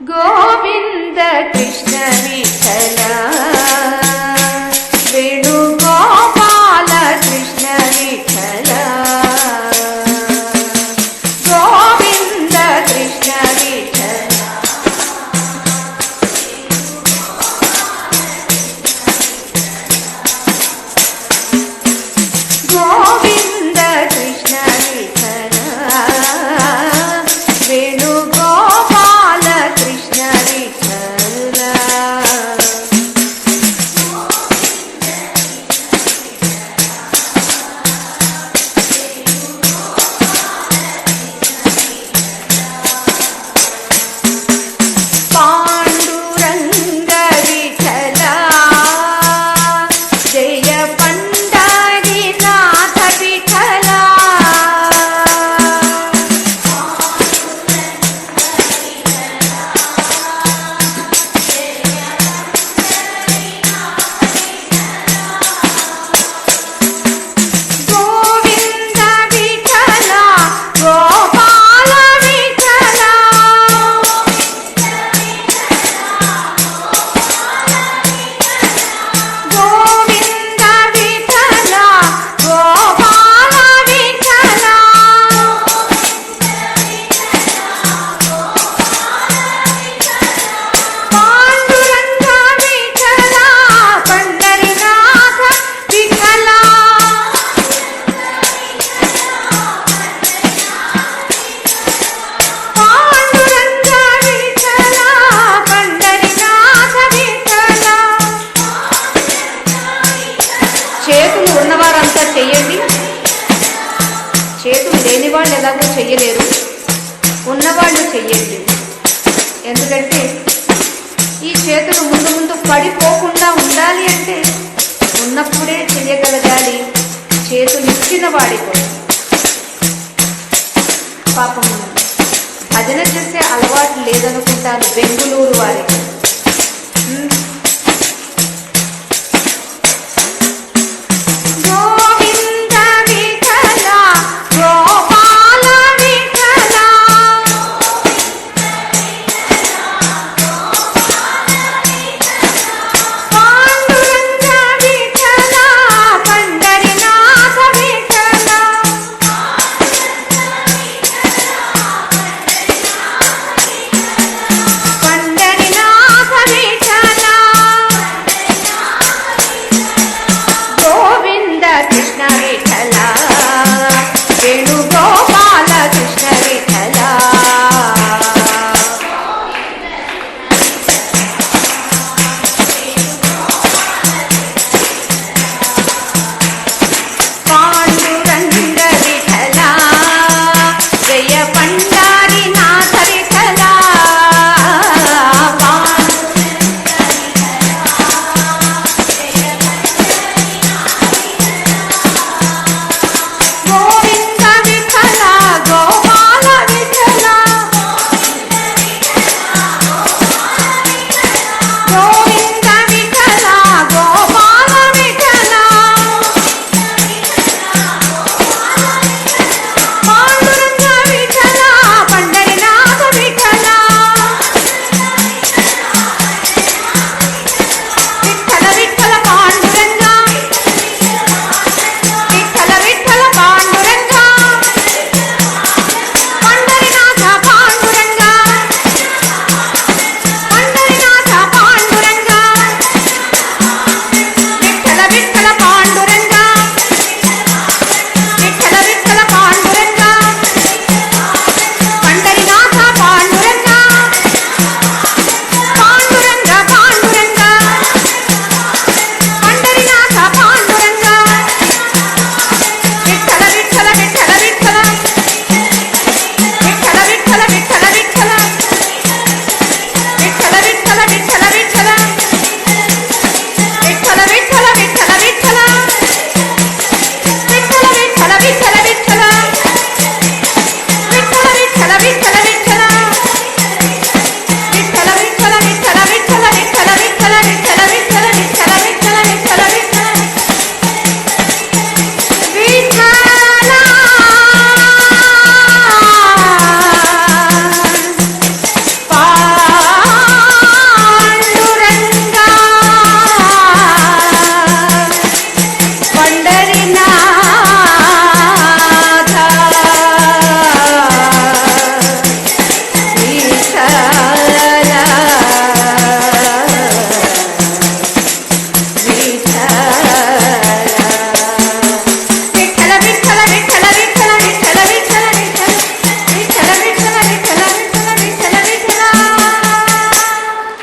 गोविंद कृष्ण विठ्ठल वेणुगोपाल कृष्ण विठ्ठल गोविंद कृष्ण विठ्ठल गोविंद कृष्ण विठ्ठल वेणुगोपाल कृष्ण विठ्ठल पांडुरंग विठ्ठल जय पंढरीनाथ विठ्ठल गोविंद विठ्ठल गोपाल विठ्ठल गोविंद विठ्ठल गोपाल विठ्ठल पांडुरंग विठ्ठल पंढरीनाथ विठ्ठल पांडुरंग विठ्ठल पंढरीनाथ विठ्ठल చేతులు ఉన్నవారంతా చెయ్యండి. చేతులు లేని వాళ్ళు ఎలాగో చెయ్యలేరు, ఉన్నవాళ్ళు చెయ్యండి. ఎందుకంటే ఈ చేతులు ముందు ముందు పడిపోకుండా ఉండాలి అంటే ఉన్నప్పుడే చెయ్యగలగాలి. చేతులు ఇచ్చిన వాడి కోసం పాపం భజన చేసే అలవాటు లేదనుకుంటాను బెంగుళూరు వారికి. गोविंद विठ्ठल गोपाल विठ्ठल पांडुरंग विठ्ठल पंढरीनाथ विठ्ठल पंढरीनाथ विठ्ठल गोविंद कृष्ण विठ्ठल वेणुगोपाल कृष्ण विठ्ठल